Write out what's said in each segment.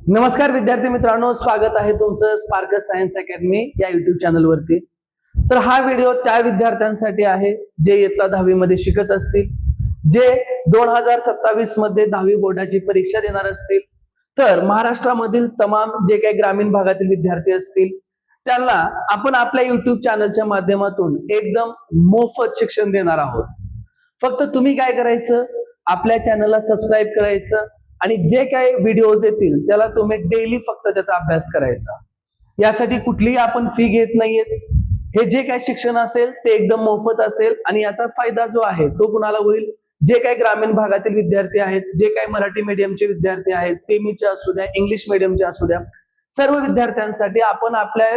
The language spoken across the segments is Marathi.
नमस्कार विद्यार्थी मित्रांनो, स्वागत आहे तुमचं स्पार्कस सायन्स अकॅडमी या युट्यूब चॅनलवरती। तर हा व्हिडिओ त्या विद्यार्थ्यांसाठी आहे जे इयत्ता 10वी मध्ये शिकत असतील, जे 2027 मध्ये 10वी बोर्डाची परीक्षा देणार असतील। तर महाराष्ट्रामधील तमाम जे काही ग्रामीण भागातील विद्यार्थी असतील त्यांना आपण आपल्या युट्यूब चॅनलच्या माध्यमातून एकदम मोफत शिक्षण देणार आहोत। फक्त तुम्ही काय करायचं, आपल्या चॅनलला सबस्क्राईब करायचं आणि जे काही व्हिडिओज येतील त्याला तुम्ही डेली फक्त त्याचा अभ्यास करायचा। यासाठी कुठलीही आपण फी घेत नाहीये। हे जे काही शिक्षण असेल ते एकदम मोफत असेल आणि याचा फायदा जो आहे तो कुणाला होईल, जे काही ग्रामीण भागातील विद्यार्थी आहेत, जे काही मराठी मीडियमचे विद्यार्थी आहेत, सेमीचे असू द्या, इंग्लिश मीडियमचे असू द्या, सर्व विद्यार्थ्यांसाठी आपण आपल्या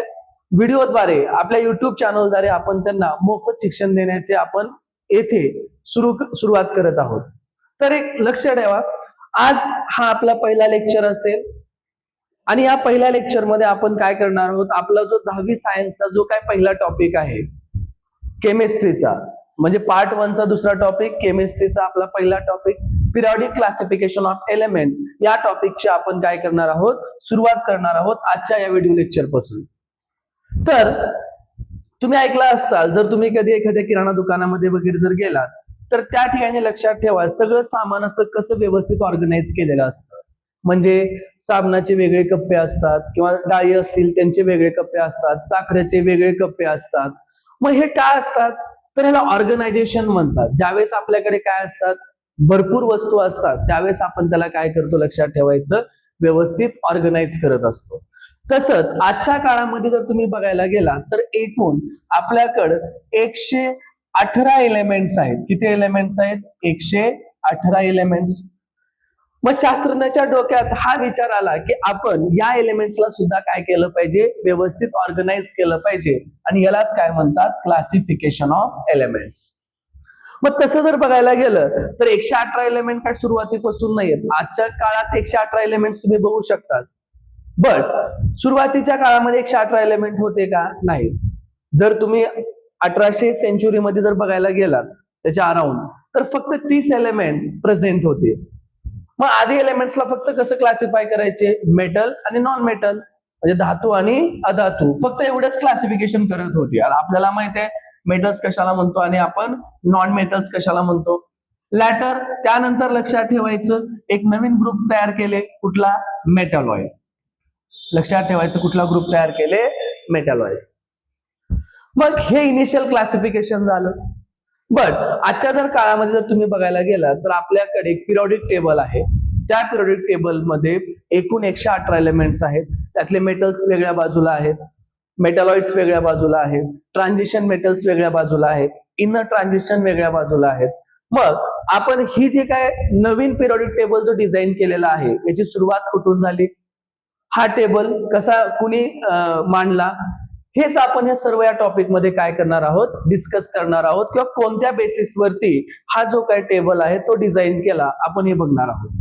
व्हिडिओद्वारे, आपल्या युट्यूब चॅनलद्वारे आपण त्यांना मोफत शिक्षण देण्याचे आपण येथे सुरुवात करत आहोत। तर एक लक्ष ठेवा, आज हा आपला पहिला लेक्चर असेल आणि या पहिल्या लेक्चर मध्ये आपण काय करणार आहोत, आपला जो 10वी सायन्सचा जो काय पहिला टॉपिक आहे केमिस्ट्रीचा, म्हणजे पार्ट 1 चा दुसरा टॉपिक, केमिस्ट्रीचा आपला पहिला topic periodic classification of element, या टॉपिकची आपण काय करणार आहोत, सुरुवात करणार आहोत आजच्या या व्हिडिओ लेक्चर पासून। तर तुम्ही ऐकला असाल, जर तुम्ही कधी एखाद्या किराणा दुकानामध्ये वगैरे जर गेलात तर त्या ठिकाणी लक्षात ठेवा, सगळं सामान असं कसं व्यवस्थित ऑर्गनाइज केलेलं असतं। म्हणजे साबणाचे वेगळे कप्पे असतात किंवा डाळी असतील त्यांचे वेगळे कप्पे असतात, साखरेचे वेगळे कप्पे असतात। मग हे काय असतात, तर ह्याला ऑर्गनायझेशन म्हणतात। ज्यावेळेस आपल्याकडे काय असतात, भरपूर वस्तू असतात, त्यावेळेस आपण त्याला काय करतो, लक्षात ठेवायचं, व्यवस्थित ऑर्गनाइज करत असतो। तसंच आजच्या काळामध्ये जर तुम्ही बघायला गेला तर एकूण आपल्याकडे 118 एलिमेंट्स आहेत। किती एलिमेंट्स आहेत? 118 एलिमेंट्स। मग शास्त्रज्ञाच्या डोक्यात हा विचार आला की आपण या एलिमेंट्सला सुद्धा काय केलं पाहिजे, व्यवस्थित ऑर्गनाइज केलं पाहिजे, आणि यालाच काय म्हणतात, क्लासिफिकेशन ऑफ एलिमेंट्स। मग तसं जर बघायला गेलं तर 118 एलिमेंट काय सुरुवातीपासून नाहीयेत। आजच्या काळात 118 एलिमेंट्स तुम्ही बघू शकतात, बट सुरुवातीच्या काळामध्ये 118 एलिमेंट होते का? नाही। जर तुम्ही 1800 सेंचुरी मध्ये जर बघायला गेलात त्याच्या अराउंड, तर फक्त 30 एलिमेंट प्रेझेंट होते। मग आधी एलिमेंट्सला फक्त कसं क्लासिफाय करायचे, मेटल आणि नॉन मेटल, म्हणजे धातू आणि अधातू, फक्त एवढंच क्लासिफिकेशन करत होती। आपल्याला माहित आहे मेटल्स कशाला म्हणतो आणि आपण नॉन मेटल्स कशाला म्हणतो। लॅटर, त्यानंतर लक्षात ठेवायचं एक नवीन ग्रुप तयार केले, कुठला? मेटॅलॉइड। लक्षात ठेवायचं कुठला ग्रुप तयार केले? मेटॅलॉइड। मग हे इनिशियल क्लासिफिकेशन झालं। बट आजच्या जर काळामध्ये जर तुम्ही बघायला गेला तर आपल्याकडे एक पिरियोडिक टेबल आहे। त्या पिरियोडिक टेबल मध्ये एकूण 118 एलिमेंट्स आहेत। त्यातले मेटल्स वेगळ्या बाजूला आहेत, मेटॅलॉइड्स वेगळ्या बाजूला आहेत, ट्रान्झिशन मेटल्स वेगळ्या बाजूला आहेत, इनर ट्रान्झिशन वेगळ्या बाजूला आहेत। मग आपण ही जे काय नवीन पिरियोडिक टेबल जो डिझाईन केलेला आहे याची सुरुवात कुठून झाली, हा टेबल कसा कुणी मांडला, हेच आपण या सर्व या टॉपिक मध्ये काय करणार आहोत, डिस्कस करणार आहोत, किंवा कोणत्या बेसिसवरती हा जो काय टेबल आहे तो डिझाईन केला आपण हे बघणार आहोत।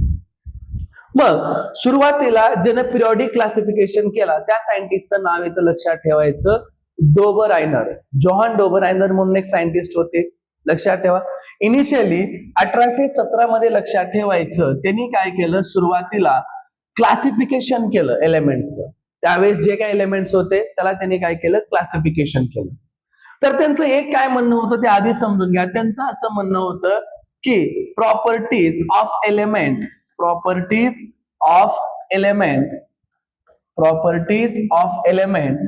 मग सुरुवातीला ज्याने पिरियोडिक क्लासिफिकेशन केला त्या सायंटिस्टचं नाव येतं, लक्षात ठेवायचं, डोबरायनर। जॉन डोबरायनर म्हणून एक सायंटिस्ट होते, लक्षात ठेवा। इनिशियली 1817 मध्ये लक्षात ठेवायचं त्यांनी काय केलं, सुरुवातीला क्लासिफिकेशन केलं एलिमेंट्सचं। त्यावेळेस जे काही एलिमेंट्स होते त्याला त्यांनी काय केलं, क्लासिफिकेशन केलं। तर त्यांचं एक काय म्हणणं होतं ते आधी समजून घ्या। त्यांचं असं म्हणणं होतं की properties of element, properties of element, properties of element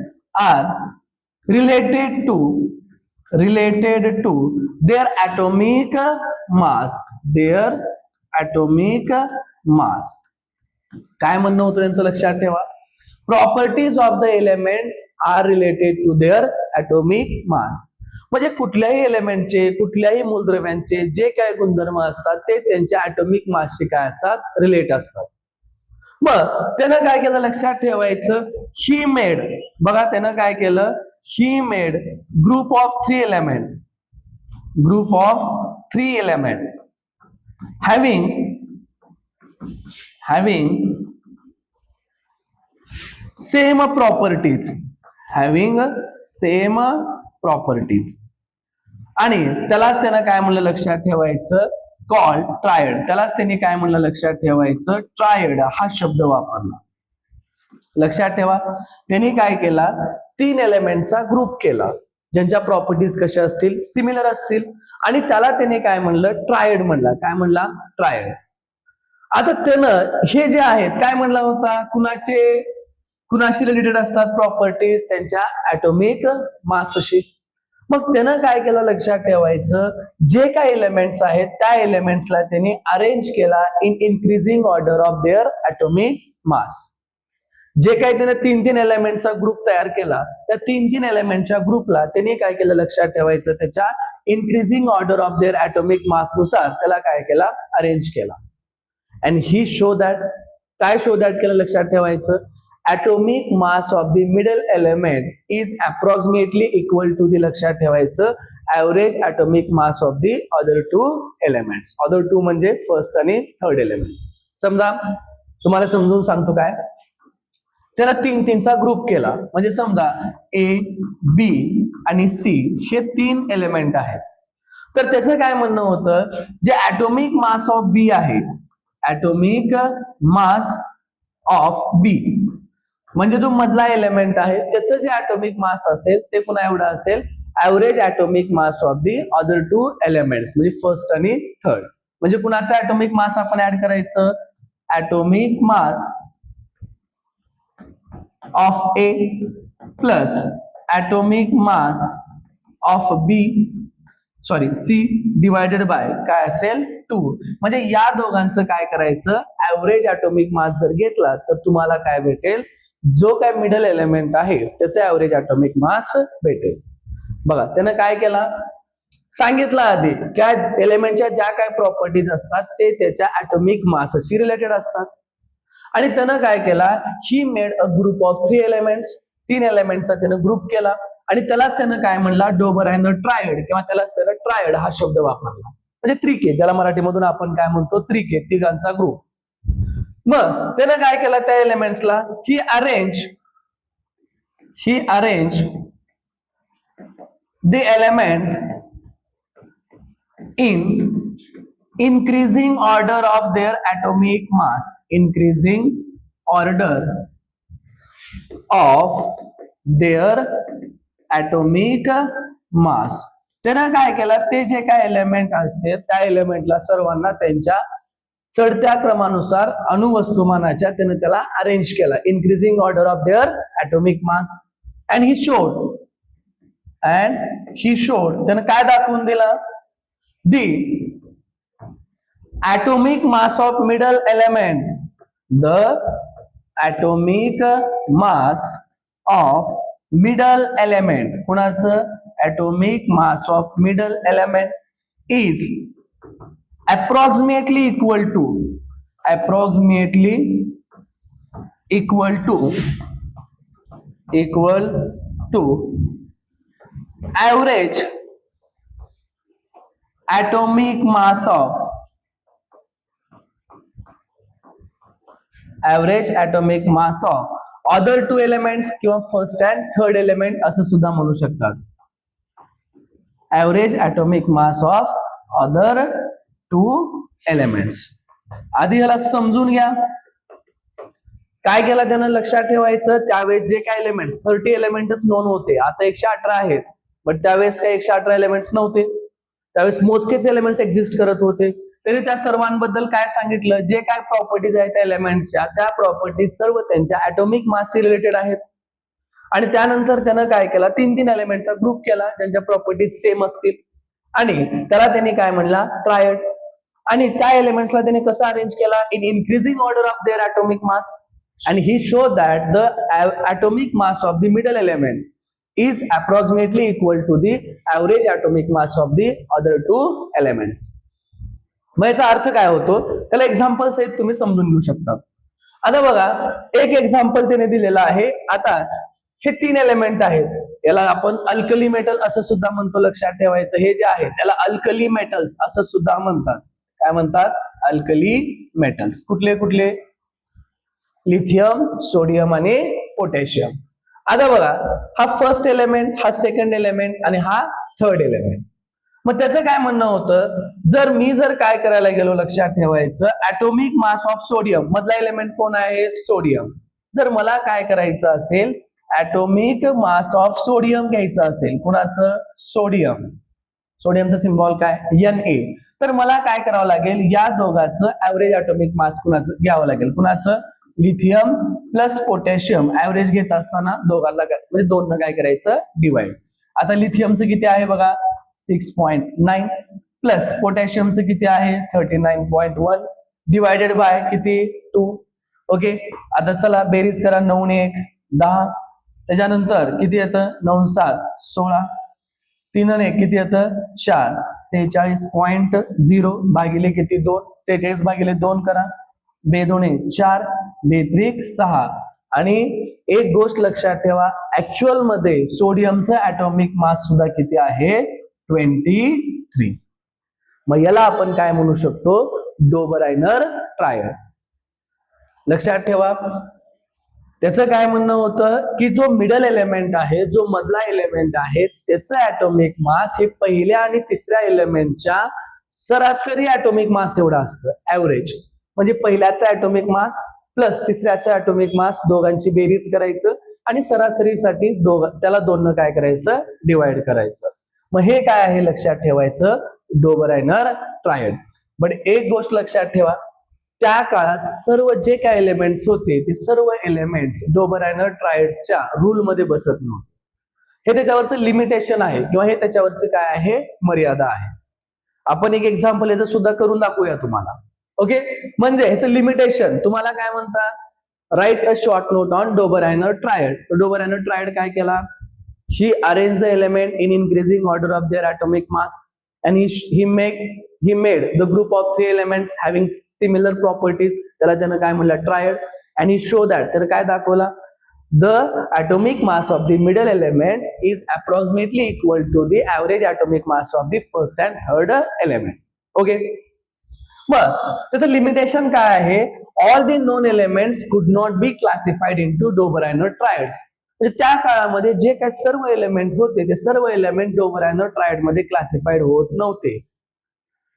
are related to their atomic mass, their atomic mass. काय म्हणणं होतं त्यांचं, लक्षात ठेवा, properties of the elements are related to their atomic mass. म्हणजे कुठल्याही एलिमेंटचे, कुठल्याही मूलद्रव्यांचे जे काय गुणधर्म असतात ते त्यांच्या ॲटॉमिक मासशी काय असतात, रिलेट असतात। मग त्यानं काय केलं, लक्षात ठेवायचं, ही मेड, बघा त्यानं काय केलं, he made group of 3 element, group of 3 element having same properties, having same properties, आणि त्यालाच त्यानं काय म्हणलं, लक्षात ठेवायचं, कॉल्ड ट्रायड। त्यालाच त्यांनी काय म्हणलं, लक्षात ठेवायचं, ट्रायड हा शब्द वापरला। लक्षात ठेवा, त्यांनी काय केला, 3 एलिमेंटचा ग्रुप केला ज्यांच्या प्रॉपर्टीज कशा असतील, सिमिलर असतील, आणि त्याला त्याने काय म्हणलं, ट्रायड म्हणला. काय म्हणला, ट्रायड. आता त्यानं हे जे आहेत काय म्हणला होता, कुणाशी रिलेटेड असतात प्रॉपर्टीज, त्यांच्या ऍटॉमिक मासशी. मग त्यानं काय केलं, लक्षात ठेवायचं, जे काही एलिमेंट्स आहेत त्या एलिमेंट्सला त्यांनी अरेंज केला in increasing order of their atomic मास. जे काही त्याने 3 एलिमेंटचा ग्रुप तयार केला, त्या 3 एलिमेंटच्या ग्रुपला त्यांनी काय केलं, लक्षात ठेवायचं, त्याच्या increasing order of their atomic मास नुसार त्याला काय केला, अरेंज केला. अँड ही शो दॅट, काय शो दॅट केलं, लक्षात ठेवायचं, atomic mass of the middle element is approximately equal to the, लक्षात ठेवायचं, average atomic mass of the other 2 elements. other 2 म्हणजे फर्स्ट आणि थर्ड एलिमेंट. समजा तुम्हाला समजून सांगतो काय, त्याला 3चा ग्रुप केला, म्हणजे समजा ए, बी आणि सी हे 3 एलिमेंट आहेत. तर त्याचं काय म्हणणं होतं, जे ऍटॉमिक मास ऑफ बी आहे, ऍटॉमिक मास ऑफ बी म्हणजे जो मधला एलिमेंट आहे त्याचं जे ऍटॉमिक मास असेल ते पुन्हा एवढं असेल, average atomic mass of the other 2 elements, म्हणजे फर्स्ट आणि थर्ड. म्हणजे कुणाचा ऍटॉमिक मास आपण ऍड करायचं, atomic mass of A plus atomic mass of B, sorry C divided by काय असेल 2. म्हणजे या दोघांचं काय करायचं, ऍव्हरेज ऍटॉमिक मास जर घेतला तर तुम्हाला काय भेटेल, जो काय मिडल एलिमेंट आहे त्याचे ऍव्हरेज ऍटॉमिक मास भेटेल. बघा त्यानं काय केला, सांगितलं आधी क्या एलिमेंटच्या ज्या काय प्रॉपर्टीज असतात ते त्याच्या ऍटॉमिक मासशी रिलेटेड असतात. आणि त्यानं काय केला, he made a group of 3 elements, 3 एलिमेंटचा त्यानं ग्रुप केला आणि त्यालाच त्यानं काय म्हणला, डोबराइन ट्रायड, किंवा त्यालाच त्यानं ट्रायड हा शब्द वापरला, म्हणजे त्रिके, ज्याला मराठीमधून आपण काय म्हणतो, त्रिके, तिघांचा ग्रुप. मग त्यानं काय केलं, त्या एलिमेंट्सला he arrange the element in increasing order of their atomic mass, increasing order of their atomic mass. त्यानं काय केलं, ते जे काय एलिमेंट असते त्या एलिमेंटला सर्वांना त्यांच्या चढत्या क्रमानुसार अणुवस्तुमानाच्या त्यानं त्याला अरेंज केला, increasing order of their atomic mass. And he showed त्यानं काय दाखवून दिलं, दी atomic mass of middle element, the atomic mass of middle element, कुणाचं, atomic mass of middle element is approximately equal to average atomic mass of other 2 elements किंवा फर्स्ट अँड थर्ड एलिमेंट असं सुद्धा म्हणू शकतात. Average atomic mass of other 2 elements. आधी ह्याला समजून घ्या, काय केलं त्यानं, लक्षात ठेवायचं, त्यावेळेस जे काय एलिमेंट्स 30 एलिमेंट्स नोन होते, आता 118 आहेत, बट त्यावेळेस काही 118 एलिमेंट्स नव्हते, त्यावेळेस मोजकेच एलिमेंट्स एक्झिस्ट करत होते. तरी त्या सर्वांबद्दल काय सांगितलं, जे काय प्रॉपर्टीज आहेत त्या एलिमेंट्सच्या, त्या प्रॉपर्टीज सर्व त्यांच्या ऍटॉमिक मासशी रिलेटेड आहेत. आणि त्यानंतर त्यानं काय केला, 3 एलिमेंटचा ग्रुप केला ज्यांच्या प्रॉपर्टीज सेम असतील, आणि त्याला त्यांनी काय म्हणला, ट्रायड. आणि त्या एलिमेंट्सला त्यांनी कसं अरेंज केला, in increasing order of their atomic mass. आणि he show that the atomic mass of the middle element is approximately equal to the average atomic mass of the other 2 elements. मग याचा अर्थ काय होतो, त्याला एक्झाम्पल्स आहेत, तुम्ही समजून घेऊ शकता. आता बघा, एक एक्झाम्पल त्याने दिलेला आहे. आता हे 3 एलिमेंट आहेत, याला आपण अल्कली मेटल असं सुद्धा म्हणतो, लक्षात ठेवायचं. हे जे आहे त्याला अल्कली मेटल्स असं सुद्धा म्हणतात. काय म्हणतात, अल्कली मेटल्स. कुठले कुठले, लिथियम, सोडियम आणि पोटॅशियम. आता बघा, हा फर्स्ट एलिमेंट, हा सेकंड एलिमेंट आणि हा थर्ड एलिमेंट. मग त्याचं काय म्हणणं होतं, जर काय करायला गेलो, लक्षात ठेवायचं, ऍटॉमिक मास ऑफ सोडियम, मधला एलिमेंट कोण आहे, सोडियम. जर मला काय करायचं असेल, ऍटॉमिक मास ऑफ सोडियम घ्यायचं असेल, कुणाचं, सोडियमचं सिम्बॉल काय, Na, तर मला काय करावं लागेल, या दोघांचं ऍव्हरेज ऍटॉमिक मास कुणाचं घ्यावं लागेल, कुणाचं, लिथियम प्लस पोटॅशियम ऍव्हरेज घेत असताना दोघांना म्हणजे दोन काय करायचं, डिवाइड. आता लिथियमचं किती आहे बघा 6.9 प्लस पोटॅशियमचं किती आहे 39.1 डिवायडेड बाय किती 2. ओके, आता चला बेरीज करा, 9 1 10, त्याच्यानंतर किती येतं 9 7 16, 3 1 किती येतं 4, 46.0 भागिले किती 2, 46 भागिले 2 करा, 2 2 4, 2 3 6. आणि एक गोष्ट लक्षात ठेवा, ऍक्च्युअल मध्ये सोडियमचं ऍटॉमिक मास सुद्धा किती आहे 23. मग याला आपण काय म्हणू शकतो, डोबरायनर ट्रायड. लक्षात ठेवा, त्याचं काय म्हणणं होतं की जो मिडल एलिमेंट आहे, जो मधला एलिमेंट आहे, त्याचं ऍटॉमिक मास हे पहिल्या आणि तिसऱ्या एलिमेंटच्या सरासरी ऍटॉमिक मास एवढा असतं, ऍव्हरेज. म्हणजे पहिल्याचा ऍटॉमिक मास प्लस तिसऱ्याचा ऍटॉमिक मास दोघांची बेरीज करायचं आणि सरासरीसाठी त्याला 2 काय करायचं, डिवाइड करायचं. मग हे काय आहे लक्षात ठेवायचं, डोबरायनर ट्रायड. बट एक गोष्ट लक्षात ठेवा, त्या काळात सर्व जे काय एलिमेंट्स होते ते सर्व एलिमेंट्स डोबरायनर ट्रायडच्या रूल मध्ये बसत नव्हते. हे त्याच्यावरचं लिमिटेशन आहे किंवा हे त्याच्यावरचं काय आहे, मर्यादा आहे. आपण एक एक्झाम्पल याचं सुद्धा करून दाखवूया तुम्हाला. ओके, म्हणजे ह्याचं लिमिटेशन तुम्हाला काय म्हणतात, write a short note on Dobereiner triad. Dobereiner triad काय केला, he arrange the element in increasing order of their atomic mass and he made the group of 3 elements having similar properties, त्याला त्यानं काय म्हणलं, triad. and he showed that, तर काय दाखवला, the atomic mass of the middle element is approximately equal to the average atomic mass of the first and third element. Okay, मग त्याचं लिमिटेशन काय आहे, all the known elements could not be classified into Dobereiner triads. म्हणजे त्या काळामध्ये जे काही सर्व एलिमेंट होते ते सर्व एलिमेंट डोबरायनर ट्रायड मध्ये क्लासिफाईड होत नव्हते.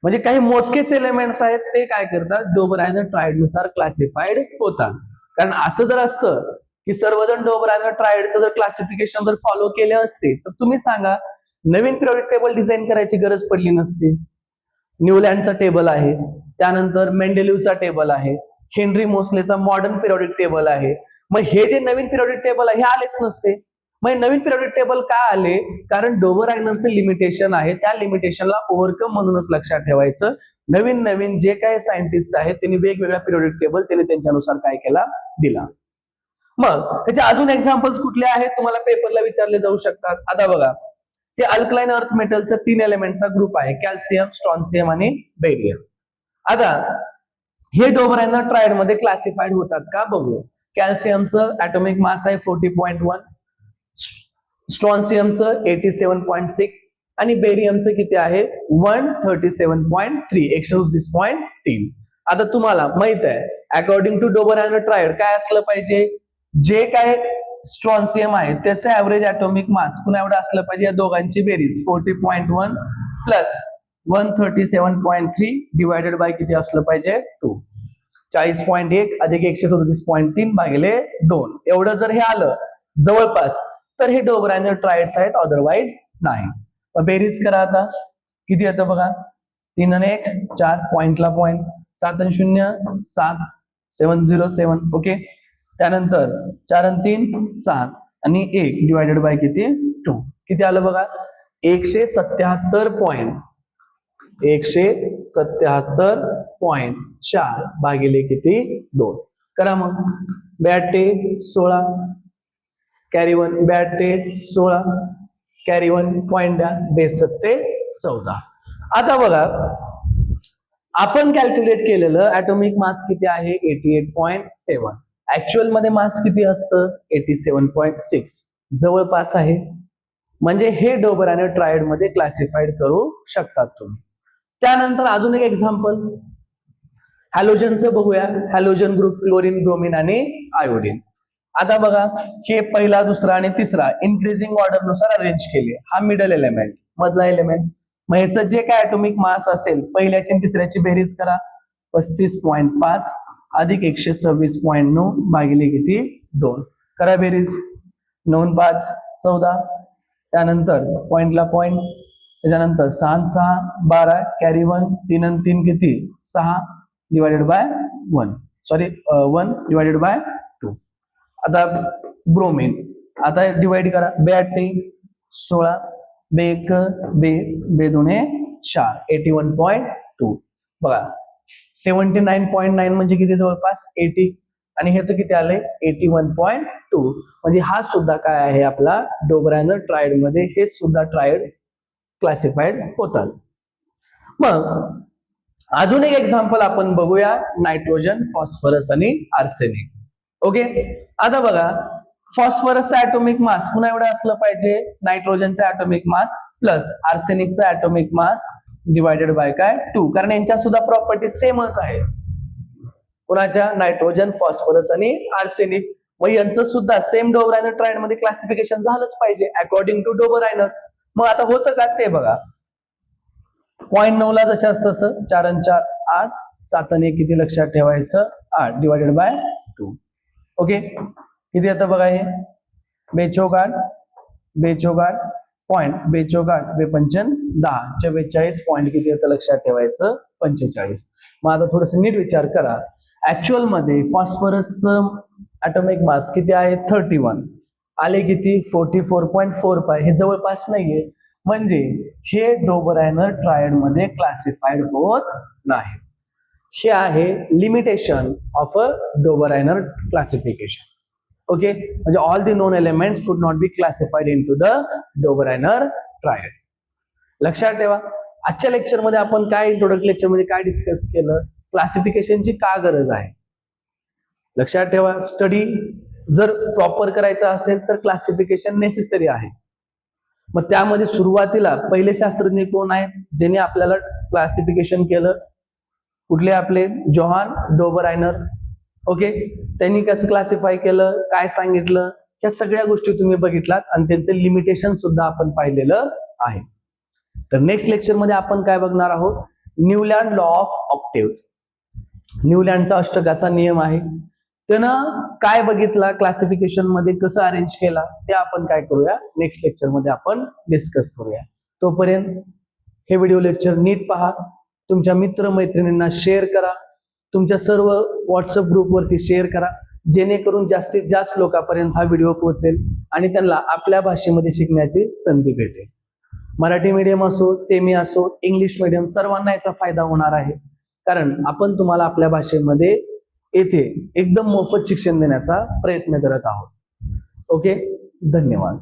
म्हणजे काही मोजकेच एलिमेंट्स आहेत ते काय करतात, डोबरायनर ट्रायड नुसार क्लासिफाईड होतात. कारण असं जर असतं की सर्वजण डोबरायनर ट्रायडचं जर क्लासिफिकेशन जर फॉलो केले असते तर तुम्ही सांगा नवीन पिरियोडिक टेबल डिझाईन करायची गरज पडली नसती. न्यूलँडचा टेबल आहे, त्यानंतर मेंडेलिव्हचा टेबल आहे, हेनरी मोसलेचा मॉडर्न पिरियोडिक टेबल आहे. मग हे जे नवीन पिरियोडिक टेबल आहे हे आलेच नसते. मग नवीन पिरियोडिक टेबल का आले, कारण डोबरायनरचं लिमिटेशन आहे, त्या लिमिटेशनला ओव्हरकम म्हणूनच लक्षात ठेवायचं. नवीन नवीन जे काही सायंटिस्ट आहेत त्यांनी वेगवेगळ्या पिरियोडिक टेबल त्यांनी त्यांच्यानुसार काय केला, दिला. मग त्याचे अजून एक्झाम्पल्स कुठले आहेत तुम्हाला पेपरला विचारले जाऊ शकतात. आता बघा, हे अल्कलाइन अर्थ मेटलचा 3 एलिमेंटचा ग्रुप आहे, कॅल्शियम, स्ट्रॉन्शियम आणि बेरियम. आता हे डोबरायनर ट्रायड मध्ये क्लासिफाईड होतात का बघू. कॅल्शियमचं ऍटॉमिक मास आहे 40.1, स्ट्रॉन्शियमचं 87.6 आणि बेरियमचं किती आहे 137.3, 137.3. आता तुम्हाला माहित आहे अकॉर्डिंग टू डोबरायनर ट्रायड काय असलं पाहिजे, जे काय स्ट्रॉन्शियम आहे त्याचं ऍव्हरेज ऍटॉमिक मास पुन्हा एवढं असलं पाहिजे, या दोघांची बेरीज 40.1 प्लस 137.3 डिवायडेड बाय किती असलं पाहिजे 2, 40.1 अधिक 137.3 भागिले 2. एवढं जर हे आलं जवळपास तर हे डोबरायनर ट्रायड्स आहेत, अदरवाइज नाही. मग बेरीज करा आता, किती येतं बघा, 3 आणि 1 4, पॉइंटला पॉइंट, 7 आणि 0 7, 707. ओके, त्यानंतर 4 आणि 3 7 आणि 1 डिवायडेड बाय किती 2, किती आलं बघा 177.4 भागिले किती 2. करा मग, 82 16 कॅरी 1, 82 16 कॅरी 1 पॉइंट द्या, 2 14. आता बघा आपण कॅल्क्युलेट केलेलं ऍटॉमिक मास किती आहे 88.7, ऍक्च्युअल मध्ये मास किती असतं 87.6, जवळपास आहे. म्हणजे हे डोबरायनर ट्रायड मध्ये क्लासिफाईड करू शकतात तुम्ही. त्यानंतर अजून एक एक्झाम्पल हॅलोजनचं बघूया. हॅलोजन ग्रुप क्लोरीन, ब्रोमीन आणि आयोडीन. आता बघा हे पहिला, दुसरा आणि तिसरा इन्क्रीजिंग ऑर्डर नुसार अरेंज केले. हा मिडल एलिमेंट, मधला एलिमेंट. मग ह्याचं जे काय ऍटॉमिक मास असेल पहिल्याची आणि तिसऱ्याची बेरीज करा, 35.5 अधिक 126.9 भागिले किती 2 करा बेरीज. 9 5 14, त्यानंतर पॉइंटला पॉइंट, त्याच्यानंतर 6 6 12, कॅरी 1, 3 आणि 3 किती 6 divided by 1, sorry 1 divided by 2. आता ब्रोमीन, आता डिवाइड करा. 2 16, 2 2 2 4, 81.2. बघा 79.9 म्हणजे किती जवळपास 80, आणि ह्याचं किती आलंय 81.2. म्हणजे हा सुद्धा काय आहे आपला डोबरायनर ट्रायड मध्ये हे सुद्धा ट्रायड क्लासिफाईड होतात. मग अजून एक एक्झाम्पल आपण बघूया, नायट्रोजन, फॉस्फरस आणि आर्सेनिक. ओके, आता बघा फॉस्फरसचा ऍटॉमिक मास पुन्हा एवढं असलं पाहिजे, नायट्रोजनचा ऍटॉमिक मास प्लस आर्सेनिकचा ऍटॉमिक मास डिवायडेड बाय काय 2, कारण यांच्या सुद्धा प्रॉपर्टी सेमच आहे. कुणाच्या नायट्रोजन, फॉस्फरस आणि आर्सेनिक. मग यांचं सुद्धा सेम डोबरायनर ट्रायड मध्ये क्लासिफिकेशन झालंच पाहिजे अकॉर्डिंग टू डोबरायनर. मग आता होतं का ते बघा. 0.9 ला जसं असतं तसं 4 आणि 4 8, 7 आणि 1 किती लक्षात ठेवायचं 8 डिवायडेड बाय 2. ओके, किती येतं बघा हे 2 चौक 8, 2 चौक 8 पॉइंट, 2 चौक 8 2 पंचन 10, 44 पॉइंट किती येतं लक्षात ठेवायचं 45. मग आता थोडस नीट विचार करा. ऍक्च्युअल मध्ये फॉस्फरस ऍटॉमिक मास किती आहे 31, आले किती 44.45, हे जवळपास नाहीये, म्हणजे हे डोबरायनर ट्रायड मध्ये क्लासिफाईड होत नाही. हे आहे limitation of a Dobereiner classification. Okay, म्हणजे all the known elements could not be classified into the Dobereiner triad. लक्षात ठेवा. आजच्या लेक्चर मध्ये आपण काय इंट्रोडक्ट लेक्चर मध्ये काय डिस्कस केलं, क्लासिफिकेशनची का गरज आहे. लक्षात ठेवा, स्टडी जर प्रॉपर करायचा असेल तर क्लासिफिकेशन नेसेसरी आहे. मग त्यामध्ये सुरुवातीला पहिले शास्त्रज्ञ कोण आहेत ज्यांनी आपल्याला क्लासिफिकेशन केलं, कुठले आपले जोहान डोबरायनर. ओके, त्यांनी कसं क्लासिफाय केलं, काय सांगितलं, ह्या सगळ्या गोष्टी तुम्ही बघितलात आणि त्यांचे लिमिटेशन सुद्धा आपण पाहिलेलं आहे. तर नेक्स्ट लेक्चर मध्ये आपण काय बघणार आहोत, न्यूलँड लॉ ऑफ ऑक्टेव्स. न्यूलँडचा अष्टकाचा नियम आहे, त्यानं काय बघितला क्लासिफिकेशन मध्ये, कसं अरेंज केला, ते आपण काय करूया नेक्स्ट लेक्चर मध्ये आपण डिस्कस करूया. तोपर्यंत हे व्हिडिओ लेक्चर नीट पहा, तुमच्या मित्र मैत्रिणींना शेअर करा, तुमच्या सर्व व्हॉट्सअप ग्रुपवरती शेअर करा, जेणेकरून जास्तीत जास्त लोकांपर्यंत हा व्हिडिओ पोहोचेल आणि त्यांना आपल्या भाषेमध्ये शिकण्याची संधी भेटेल. मराठी मीडियम असो, सेमी असो, इंग्लिश मीडियम, सर्वांना याचा फायदा होणार आहे, कारण आपण तुम्हाला आपल्या भाषेमध्ये येथे एकदम मोफत शिक्षण देण्याचा प्रयत्न करत आहोत. ओके, धन्यवाद.